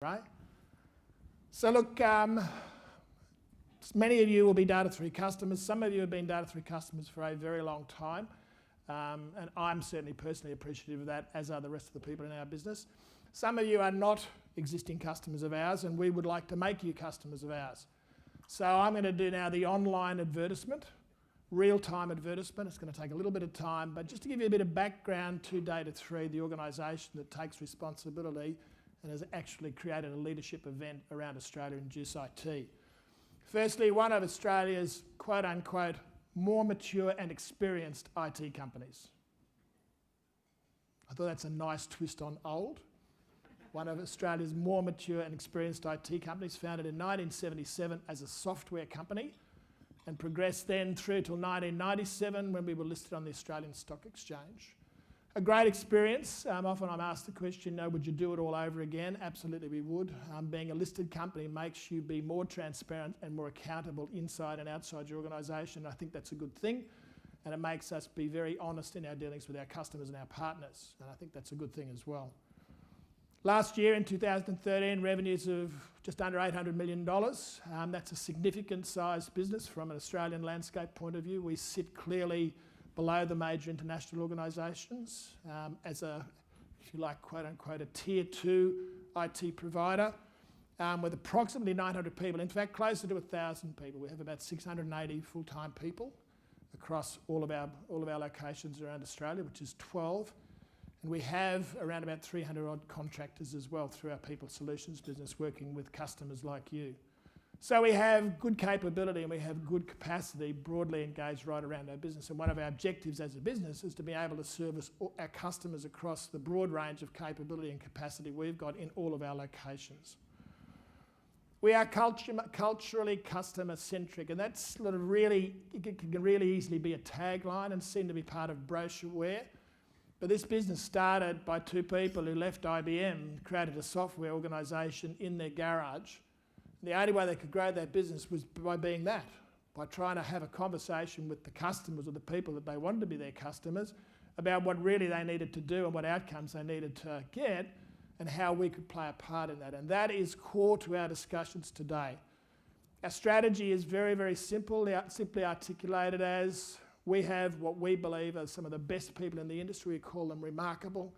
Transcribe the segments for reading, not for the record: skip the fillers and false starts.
right? So look, many of you will be Data3 customers. Some of you have been Data3 customers for a very long time. And I'm certainly personally appreciative of that, as are the rest of the people in our business. Some of you are not existing customers of ours, and we would like to make you customers of ours. So I'm going to do now the online advertisement, real-time advertisement. It's going to take a little bit of time, but just to give you a bit of background to Data3, the organisation that takes responsibility and has actually created a leadership event around Australia in JuiceIT. Firstly, one of Australia's quote-unquote more mature and experienced IT companies. I thought that's a nice twist on old. One of Australia's more mature and experienced IT companies, founded in 1977 as a software company and progressed then through till 1997 when we were listed on the Australian Stock Exchange. A great experience. Often I'm asked the question, would you do it all over again? Absolutely we would. Being a listed company makes you be more transparent and more accountable inside and outside your organisation. I think that's a good thing, and it makes us be very honest in our dealings with our customers and our partners, and I think that's a good thing as well. Last year in 2013, revenues of just under $800 million. That's a significant sized business from an Australian landscape point of view. We sit clearly below the major international organisations as a, if you like, quote unquote, a tier 2 IT provider with approximately 900 people, in fact closer to 1,000 people. We have about 680 full-time people across all of our locations around Australia, which is 12. And we have around about 300 odd contractors as well through our People Solutions business, working with customers like you. So we have good capability and we have good capacity broadly engaged right around our business. And one of our objectives as a business is to be able to service our customers across the broad range of capability and capacity we've got in all of our locations. We are culturally customer-centric, and that's sort of really, it can really easily be a tagline and seem to be part of brochureware. But this business started by two people who left IBM, created a software organisation in their garage. The only way they could grow that business was by being that, by trying to have a conversation with the customers or the people that they wanted to be their customers about what really they needed to do and what outcomes they needed to get and how we could play a part in that. And that is core to our discussions today. Our strategy is very, very simple, simply articulated as we have what we believe are some of the best people in the industry. We call them remarkable.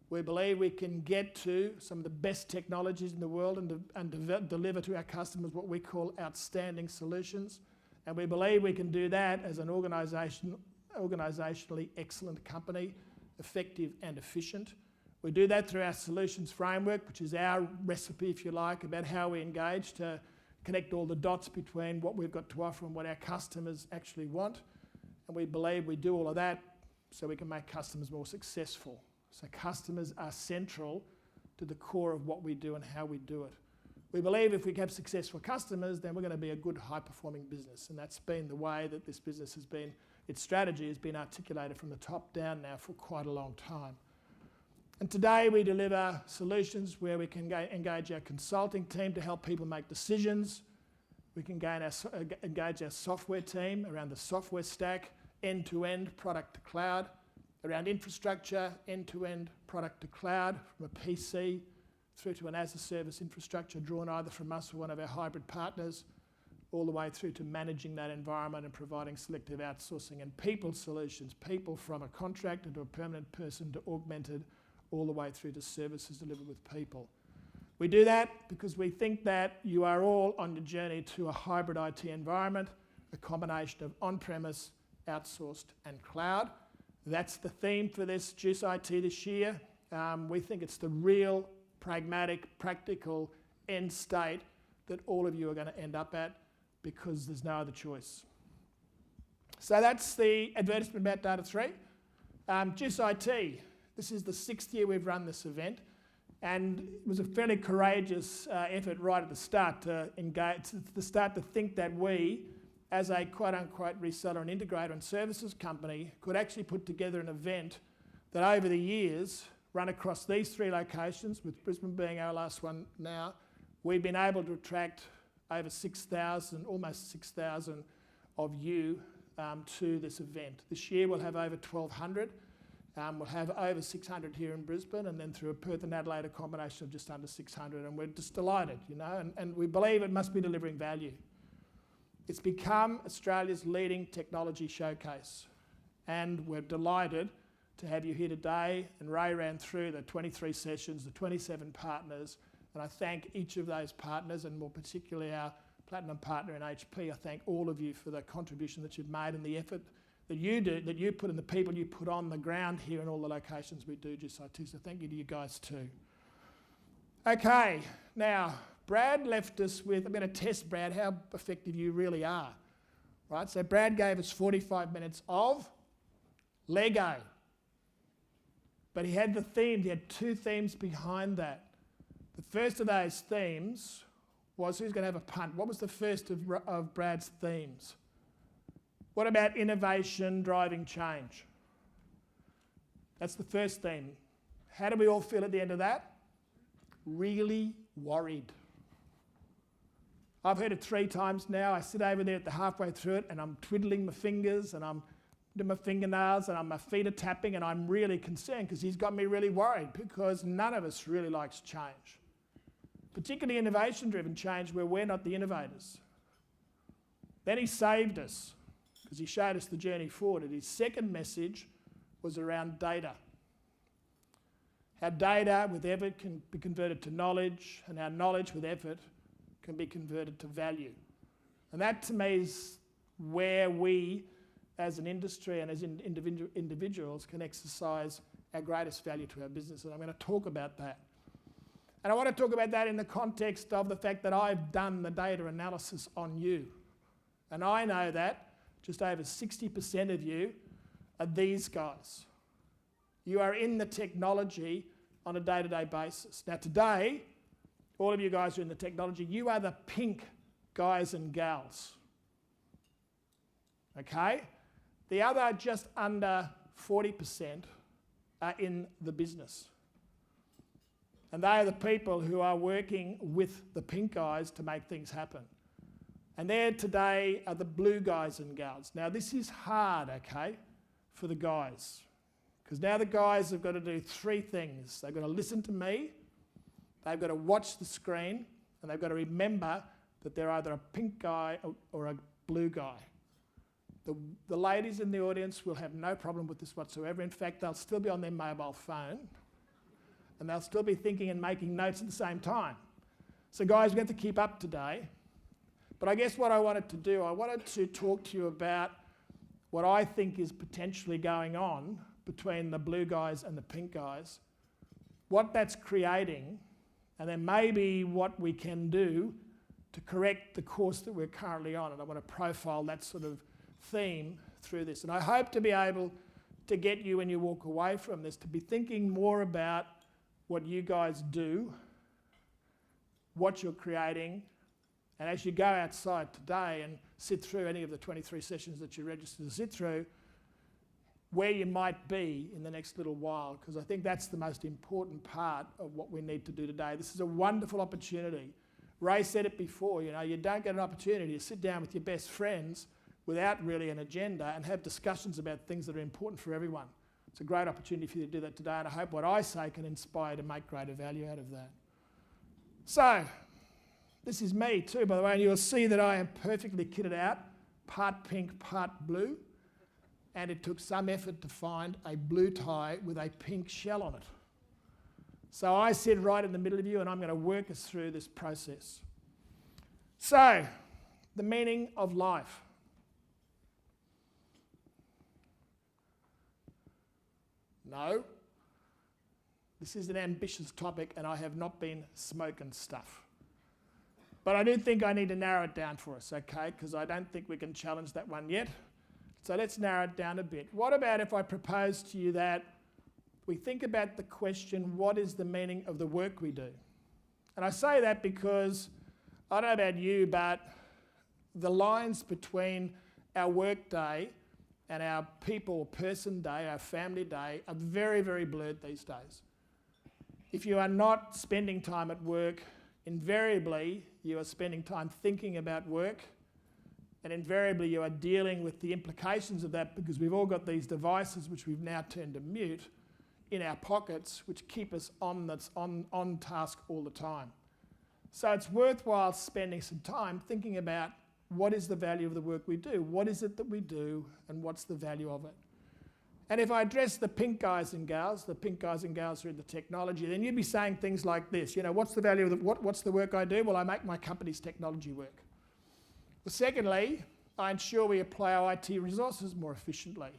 We believe we can get to some of the best technologies in the world and deliver to our customers what we call outstanding solutions. And we believe we can do that as an organisationally excellent company, effective and efficient. We do that through our solutions framework, which is our recipe, if you like, about how we engage to connect all the dots between what we've got to offer and what our customers actually want. And we believe we do all of that so we can make customers more successful. So customers are central to the core of what we do and how we do it. We believe if we have successful customers, then we're going to be a good, high-performing business. And that's been the way that this business has been, its strategy has been articulated from the top down now for quite a long time. And today we deliver solutions where we can engage our consulting team to help people make decisions. We can engage our software team around the software stack, end-to-end, product to cloud. Around infrastructure, end-to-end, product to cloud, from a PC through to an as-a-service infrastructure drawn either from us or one of our hybrid partners, all the way through to managing that environment and providing selective outsourcing and people solutions, people from a contractor to a permanent person to augmented, all the way through to services delivered with people. We do that because we think that you are all on the journey to a hybrid IT environment, a combination of on-premise, outsourced and cloud. That's the theme for this JuiceIT this year. We think it's the real, pragmatic, practical end state that all of you are going to end up at because there's no other choice. So that's the advertisement about Data3. JuiceIT, this is the 6th year we've run this event, and it was a fairly courageous effort right at the start to think that we, as a quote-unquote reseller and integrator and services company, could actually put together an event that over the years, run across these 3 locations, with Brisbane being our last one now, we've been able to attract over 6,000, almost 6,000 of you to this event. This year we'll have over 1,200. We'll have over 600 here in Brisbane, and then through a Perth and Adelaide, a combination of just under 600, and we're just delighted, you know, and we believe it must be delivering value. It's become Australia's leading technology showcase, and we're delighted to have you here today. And Ray ran through the 23 sessions, the 27 partners, and I thank each of those partners, and more particularly our platinum partner in HP. I thank all of you for the contribution that you've made and the effort that you do, that you put in, the people you put on the ground here in all the locations we do JuiceIT. So thank you to you guys too. Okay, now Brad left us with, I'm going to test Brad how effective you really are. Right, so Brad gave us 45 minutes of Lego. But he had the themes, he had two themes behind that. The first of those themes was who's going to have a punt. What was the first of Brad's themes? What about innovation driving change? That's the first theme. How do we all feel at the end of that? Really worried. I've heard it 3 times now. I sit over there at the halfway through it and I'm twiddling my fingers and I'm doing my fingernails and my feet are tapping, and I'm really concerned because he's got me really worried, because none of us really likes change. Particularly innovation-driven change where we're not the innovators. Then he saved us because he showed us the journey forward. And his second message was around data. How data with effort can be converted to knowledge, and how knowledge with effort can be converted to value. And that to me is where we as an industry and as individuals can exercise our greatest value to our business. And I'm going to talk about that. And I want to talk about that in the context of the fact that I've done the data analysis on you. And I know that just over 60% of you are these guys. You are in the technology on a day-to-day basis. Now today, all of you guys are in the technology. You are the pink guys and gals. Okay? The other just under 40% are in the business. And they are the people who are working with the pink guys to make things happen. And there today are the blue guys and gals. Now this is hard, okay, for the guys. Because now the guys have got to do 3 things. They've got to listen to me, they've got to watch the screen, and they've got to remember that they're either a pink guy or a blue guy. The ladies in the audience will have no problem with this whatsoever. In fact, they'll still be on their mobile phone, and they'll still be thinking and making notes at the same time. So guys, we have to keep up today. But I guess what I wanted to do, I wanted to talk to you about what I think is potentially going on between the blue guys and the pink guys, what that's creating, and then maybe what we can do to correct the course that we're currently on. And I want to profile that sort of theme through this. And I hope to be able to get you, when you walk away from this, to be thinking more about what you guys do, what you're creating, and as you go outside today and sit through any of the 23 sessions that you're registered to sit through, where you might be in the next little while, because I think that's the most important part of what we need to do today. This is a wonderful opportunity. Ray said it before, you know, you don't get an opportunity to sit down with your best friends without really an agenda and have discussions about things that are important for everyone. It's a great opportunity for you to do that today, and I hope what I say can inspire you to make greater value out of that. So, this is me too, by the way, and you'll see that I am perfectly kitted out, part pink, part blue, and it took some effort to find a blue tie with a pink shell on it. So I sit right in the middle of you, and I'm going to work us through this process. So, the meaning of life. No, this is an ambitious topic, and I have not been smoking stuff. But I do think I need to narrow it down for us, okay? Because I don't think we can challenge that one yet. So let's narrow it down a bit. What about if I propose to you that we think about the question, what is the meaning of the work we do? And I say that because, I don't know about you, but the lines between our work day and our people, person day, our family day, are very, very blurred these days. If you are not spending time at work, invariably you are spending time thinking about work, and invariably you are dealing with the implications of that, because we've all got these devices which we've now turned to mute, in our pockets which keep us on task all the time. So it's worthwhile spending some time thinking about what is the value of the work we do, what is it that we do, and what's the value of it. And if I address the pink guys and gals who are in the technology, then you'd be saying things like this, what's the value of what's the work I do? Well, I make my company's technology work. Well, secondly, I ensure we apply our IT resources more efficiently.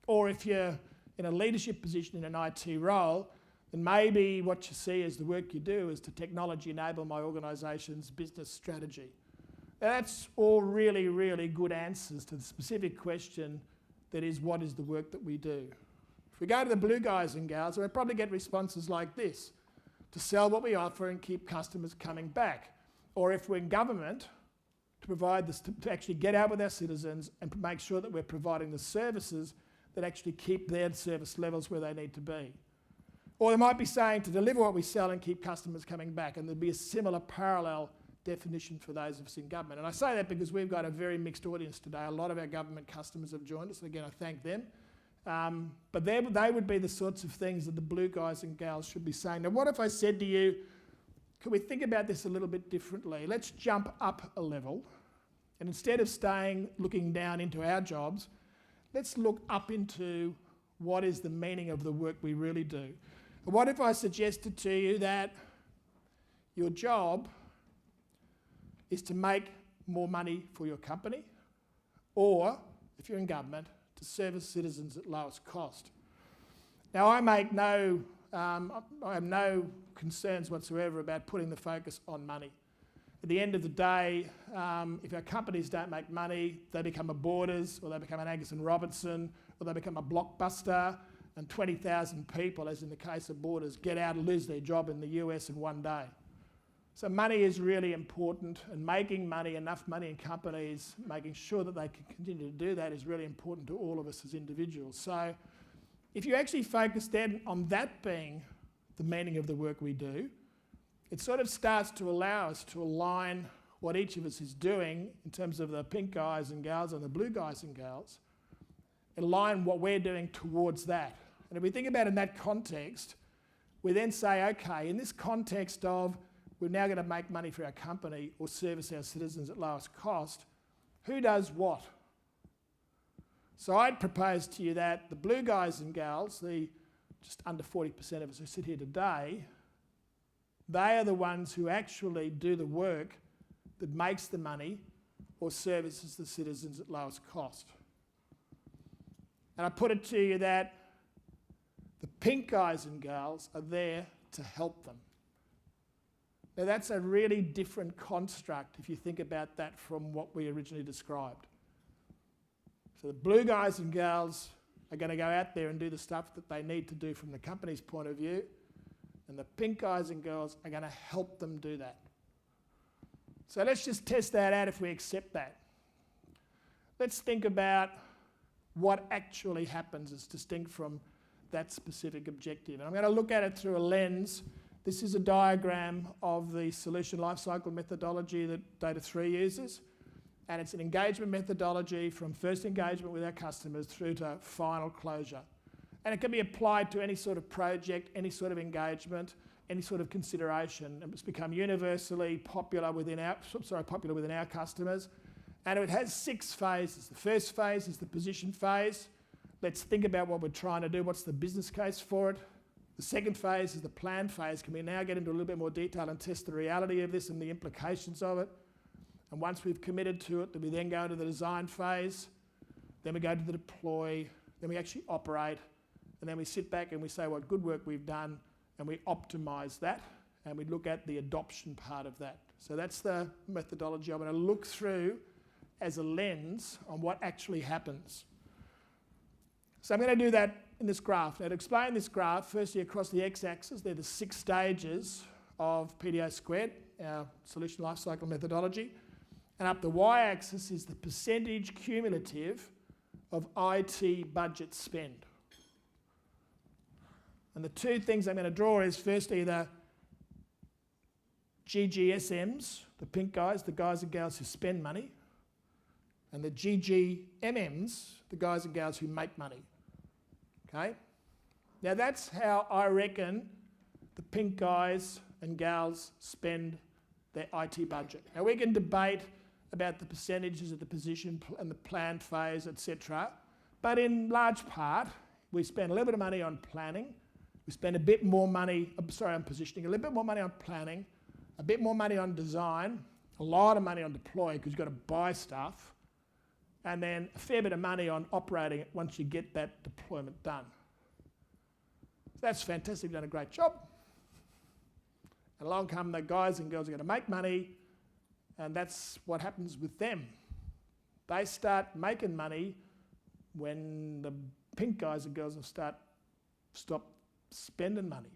Or if you're in a leadership position in an IT role, then maybe what you see as the work you do is to technology enable my organisation's business strategy. Now, that's all really, really good answers to the specific question that is, what is the work that we do? If we go to the blue guys and gals, we'll probably get responses like this: to sell what we offer and keep customers coming back. Or if we're in government, to provide this, to actually get out with our citizens and make sure that we're providing the services that actually keep their service levels where they need to be. Or they might be saying to deliver what we sell and keep customers coming back, and there'd be a similar parallel definition for those of us in government. And I say that because we've got a very mixed audience today. A lot of our government customers have joined us, and again, I thank them. But they would be the sorts of things that the blue guys and gals should be saying. Now, what if I said to you, could we think about this a little bit differently? Let's jump up a level, and instead of looking down into our jobs, let's look up into what is the meaning of the work we really do. And what if I suggested to you that your job is to make more money for your company, or, if you're in government, to service citizens at lowest cost? Now, I have no concerns whatsoever about putting the focus on money. At the end of the day, if our companies don't make money, they become a Borders, or they become an Angus and Robertson, or they become a Blockbuster, and 20,000 people, as in the case of Borders, get out and lose their job in the US in one day. So money is really important, and making money, enough money in companies, making sure that they can continue to do that is really important to all of us as individuals. So if you actually focus then on that being the meaning of the work we do, it sort of starts to allow us to align what each of us is doing in terms of the pink guys and gals and the blue guys and gals, align what we're doing towards that. And if we think about it in that context, we then say, okay, in this context of we're now going to make money for our company or service our citizens at lowest cost, who does what? So I'd propose to you that the blue guys and gals, the just under 40% of us who sit here today, they are the ones who actually do the work that makes the money or services the citizens at lowest cost. And I put it to you that the pink guys and gals are there to help them. Now, that's a really different construct if you think about that from what we originally described. So the blue guys and gals are going to go out there and do the stuff that they need to do from the company's point of view, and the pink guys and girls are going to help them do that. So let's just test that out if we accept that. Let's think about what actually happens as distinct from that specific objective. And I'm going to look at it through a lens. This is a diagram of the solution lifecycle methodology that Data3 uses. And it's an engagement methodology from first engagement with our customers through to final closure. And it can be applied to any sort of project, any sort of engagement, any sort of consideration. And it's become universally popular within our customers. And it has 6 phases. The first phase is the position phase. Let's think about what we're trying to do. What's the business case for it? The second phase is the plan phase. Can we now get into a little bit more detail and test the reality of this and the implications of it? And once we've committed to it, we then go into the design phase, then we go to the deploy, then we actually operate, and then we sit back and we say what good work we've done, and we optimise that, and we look at the adoption part of that. So that's the methodology I'm going to look through as a lens on what actually happens. So I'm going to do that in this graph. Now, to explain this graph, firstly across the x-axis, they're the 6 stages of PDO squared, our solution lifecycle methodology. And up the y-axis is the percentage cumulative of IT budget spend. And the 2 things I'm going to draw is firstly the GGSMs, the pink guys, the guys and gals who spend money, and the GGMMs, the guys and gals who make money. Okay? Now that's how I reckon the pink guys and gals spend their IT budget. Now we can debate about the percentages of the position and the planned phase, etc. But in large part, we spend a little bit of money on planning. We spend a bit more money, on positioning, a little bit more money on planning, a bit more money on design, a lot of money on deploy because you've got to buy stuff, and then a fair bit of money on operating it once you get that deployment done. That's fantastic, you've done a great job. And along come the guys and girls who are going to make money, and that's what happens with them. They start making money when the pink guys and girls will stop spending money.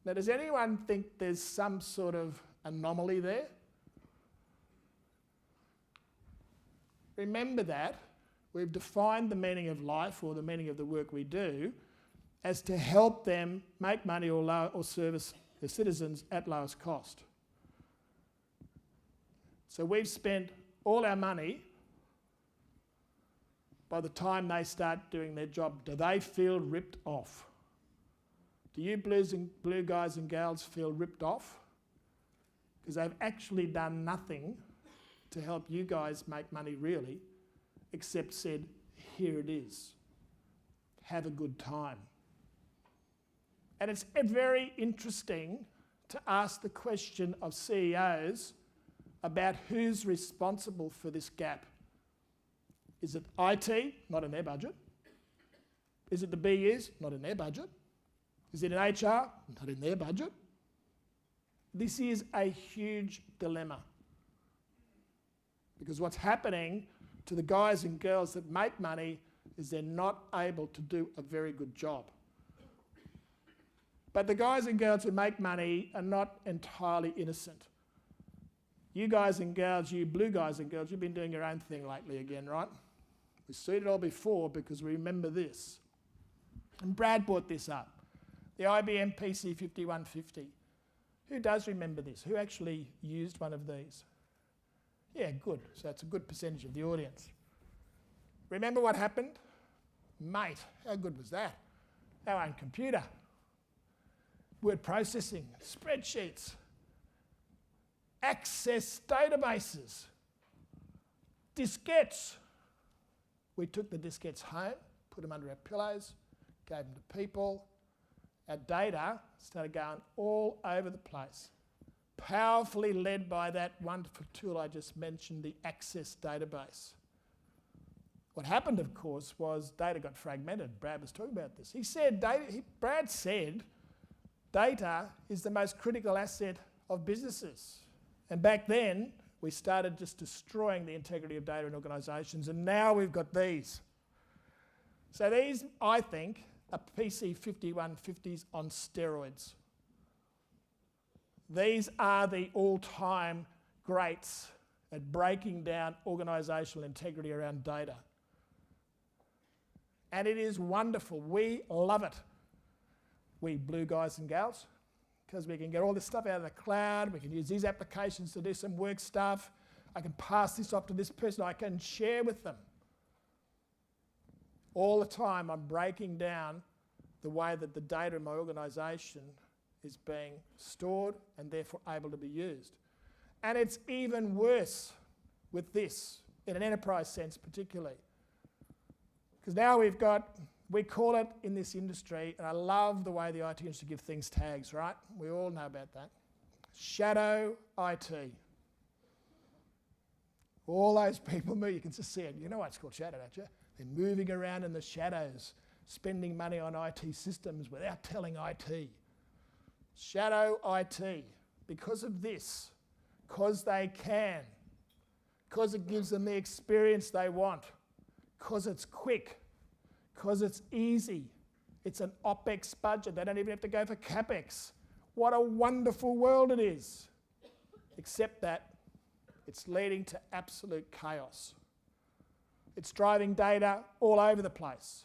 Now, does anyone think there's some sort of anomaly there? Remember that we've defined the meaning of life or the meaning of the work we do as to help them make money or service their citizens at lowest cost. So we've spent all our money. By the time they start doing their job, do they feel ripped off? Do you blue guys and gals feel ripped off? Because they've actually done nothing to help you guys make money really, except said, here it is. Have a good time. And it's very interesting to ask the question of CEOs about who's responsible for this gap. Is it IT? Not in their budget. Is it the BUs? Not in their budget. Is it in HR? Not in their budget. This is a huge dilemma. Because what's happening to the guys and girls that make money is they're not able to do a very good job. But the guys and girls who make money are not entirely innocent. You guys and girls, you blue guys and girls, you've been doing your own thing lately again, right? We've seen it all before because we remember this. And Brad brought this up. The IBM PC 5150. Who does remember this? Who actually used one of these? Yeah, good. So that's a good percentage of the audience. Remember what happened? Mate, how good was that? Our own computer. Word processing, spreadsheets, access databases, diskettes. We took the diskettes home, put them under our pillows, gave them to people. Our data started going all over the place, powerfully led by that wonderful tool I just mentioned, the access database. What happened, of course, was data got fragmented. Brad was talking about this. Brad said data is the most critical asset of businesses. And back then, we started just destroying the integrity of data in organisations, and now we've got these. So these, I think, are PC 5150s on steroids. These are the all-time greats at breaking down organisational integrity around data. And it is wonderful. We love it. We blue guys and gals, because we can get all this stuff out of the cloud, we can use these applications to do some work stuff, I can pass this off to this person, I can share with them. All the time I'm breaking down the way that the data in my organisation is being stored and therefore able to be used. And it's even worse with this, in an enterprise sense particularly. Because now we call it in this industry, and I love the way the IT industry give things tags, right? We all know about that. Shadow IT. All those people move, you can just see it. You know why it's called shadow, don't you? They're moving around in the shadows, spending money on IT systems without telling IT. Shadow IT. Because of this, because they can, because it gives them the experience they want, because it's quick, because it's easy. It's an OPEX budget. They don't even have to go for CAPEX. What a wonderful world it is. Except that it's leading to absolute chaos. It's driving data all over the place.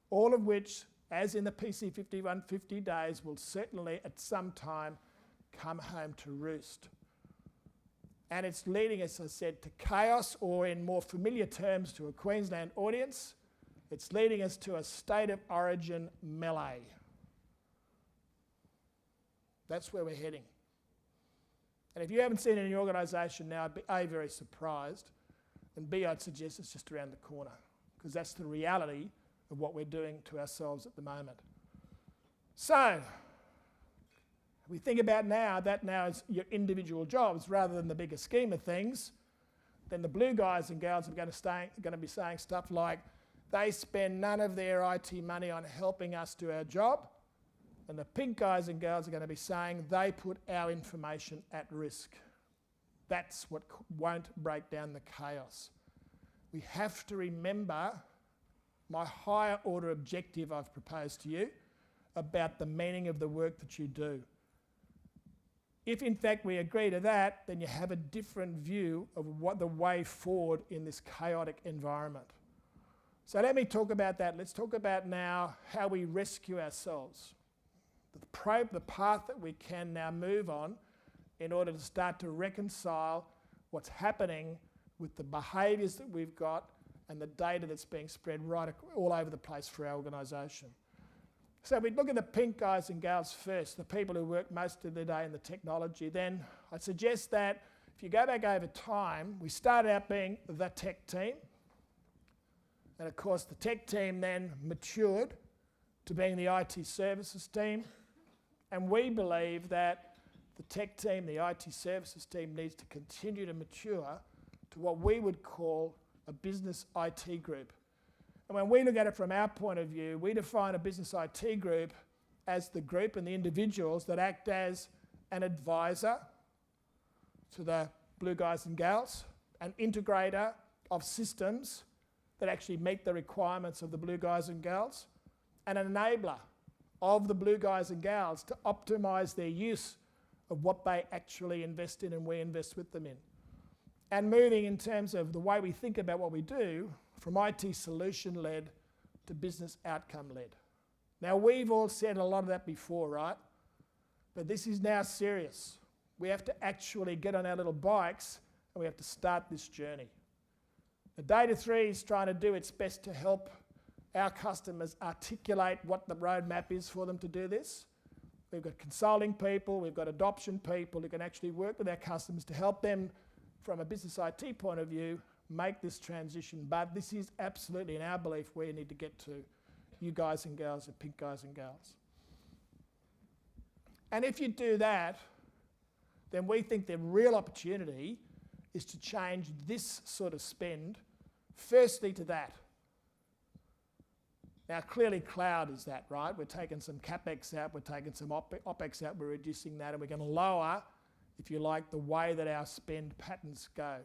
All of which, as in the PC 5150 days, will certainly at some time come home to roost. And it's leading, as I said, to chaos, or in more familiar terms to a Queensland audience, It's leading us to a state of origin melee. That's where we're heading. And if you haven't seen it in your organisation now, I'd be A, very surprised, and B, I'd suggest it's just around the corner, because that's the reality of what we're doing to ourselves at the moment. So, we think about that now is your individual jobs rather than the bigger scheme of things. Then the blue guys and gals are going to be saying stuff like, they spend none of their IT money on helping us do our job. And the pink guys and girls are going to be saying they put our information at risk. That's what won't break down the chaos. We have to remember my higher order objective I've proposed to you about the meaning of the work that you do. If in fact we agree to that, then you have a different view of what the way forward in this chaotic environment. So let me talk about that. Let's talk about now how we rescue ourselves. The path that we can now move on in order to start to reconcile what's happening with the behaviours that we've got and the data that's being spread right all over the place for our organisation. So if we look at the pink guys and gals first, the people who work most of the day in the technology, then I suggest that if you go back over time, we started out being the tech team. And of course, the tech team then matured to being the IT services team. And we believe that the tech team, the IT services team, needs to continue to mature to what we would call a business IT group. And when we look at it from our point of view, we define a business IT group as the group and the individuals that act as an advisor to the blue guys and gals, an integrator of systems that actually meet the requirements of the blue guys and gals, and an enabler of the blue guys and gals to optimise their use of what they actually invest in and we invest with them in. And moving in terms of the way we think about what we do, from IT solution-led to business outcome-led. Now, we've all said a lot of that before, right? But this is now serious. We have to actually get on our little bikes and we have to start this journey. The Data 3 is trying to do its best to help our customers articulate what the roadmap is for them to do this. We've got consulting people, we've got adoption people who can actually work with our customers to help them, from a business IT point of view, make this transition. But this is absolutely, in our belief, where you need to get to, you guys and girls, the pink guys and gals. And if you do that, then we think the real opportunity is to change this sort of spend, firstly to that. Now, clearly cloud is that, right? We're taking some CapEx out, we're taking some OpEx out, we're reducing that, and we're going to lower, if you like, the way that our spend patterns go.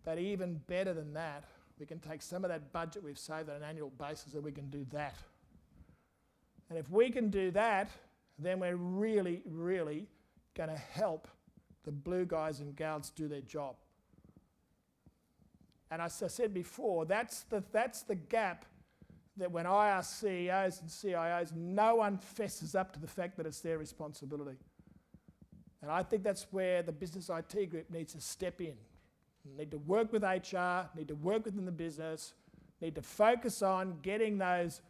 But even better than that, we can take some of that budget we've saved on an annual basis and we can do that. And if we can do that, then we're really, really going to help the blue guys and gals do their job. And as I said before, that's the gap that when I ask CEOs and CIOs, no one fesses up to the fact that it's their responsibility. And I think that's where the business IT group needs to step in. Need to work with HR, need to work within the business, need to focus on getting those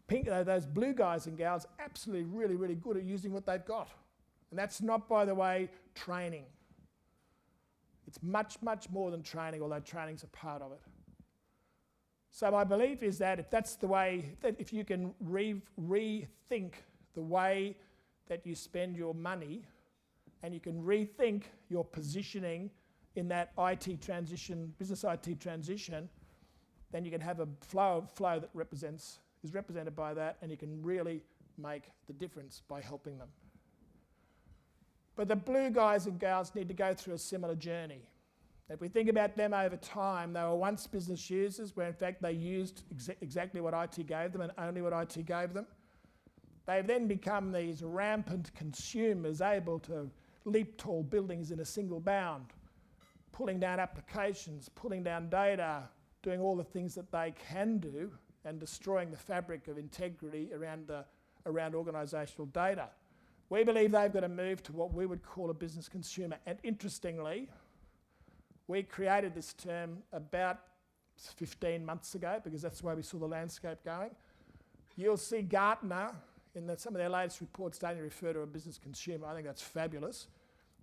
blue guys and gals absolutely really, really good at using what they've got. And that's not, by the way, training. It's much, much more than training, although training's a part of it. So my belief is that if that's the way, that if you can rethink the way that you spend your money, and you can rethink your positioning in that IT transition, business IT transition, then you can have a flow that is represented by that, and you can really make the difference by helping them. But the blue guys and gals need to go through a similar journey. If we think about them over time, they were once business users where in fact they used exactly what IT gave them and only what IT gave them. They've then become these rampant consumers able to leap tall buildings in a single bound, pulling down applications, pulling down data, doing all the things that they can do and destroying the fabric of integrity around organisational data. We believe they've got to move to what we would call a business consumer. And interestingly, we created this term about 15 months ago, because that's where we saw the landscape going. You'll see Gartner in some of their latest reports starting to refer to a business consumer. I think that's fabulous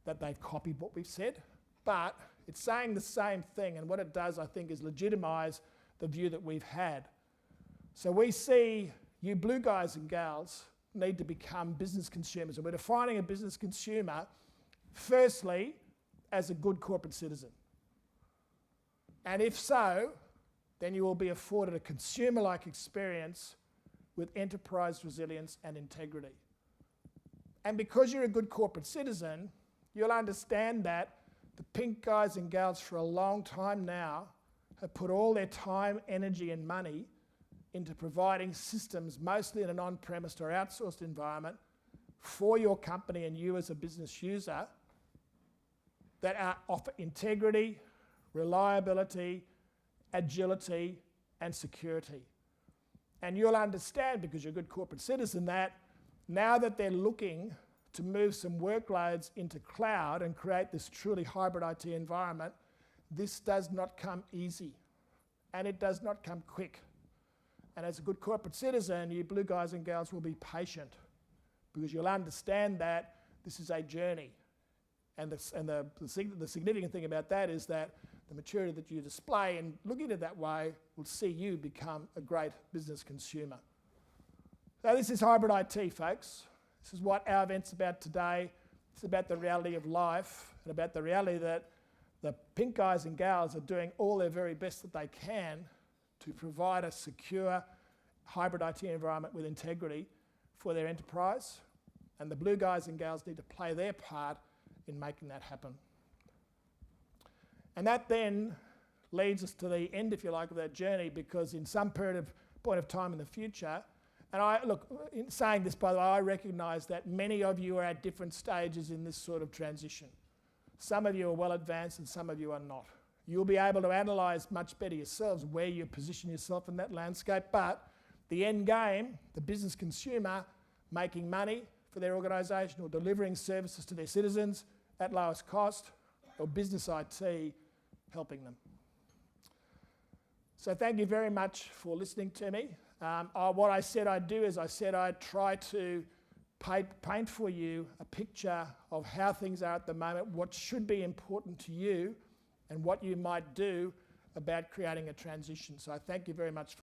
that they've copied what we've said, but it's saying the same thing, and what it does, I think, is legitimise the view that we've had. So we see you blue guys and gals need to become business consumers, and we're defining a business consumer firstly as a good corporate citizen. And if so, then you will be afforded a consumer-like experience with enterprise resilience and integrity. And because you're a good corporate citizen, you'll understand that the pink guys and gals for a long time now have put all their time, energy and money into providing systems, mostly in an on-premise or outsourced environment, for your company and you as a business user that offer integrity, reliability, agility and security. And you'll understand, because you're a good corporate citizen, that now that they're looking to move some workloads into cloud and create this truly hybrid IT environment, this does not come easy and it does not come quick. And as a good corporate citizen, you blue guys and gals will be patient, because you'll understand that this is a journey. And the significant thing about that is that the maturity that you display and looking at it that way will see you become a great business consumer. So this is hybrid IT, folks. This is what our event's about today. It's about the reality of life and about the reality that the pink guys and gals are doing all their very best that they can to provide a secure hybrid IT environment with integrity for their enterprise. And the blue guys and gals need to play their part in making that happen. And that then leads us to the end, if you like, of that journey, because in some point of time in the future, and in saying this, by the way, I recognise that many of you are at different stages in this sort of transition. Some of you are well advanced and some of you are not. You'll be able to analyse much better yourselves where you position yourself in that landscape, but the end game, the business consumer making money for their organisation or delivering services to their citizens at lowest cost, or business IT helping them. So thank you very much for listening to me. What I said I'd do is I said I'd try to paint for you a picture of how things are at the moment, what should be important to you, and what you might do about creating a transition. So I thank you very much.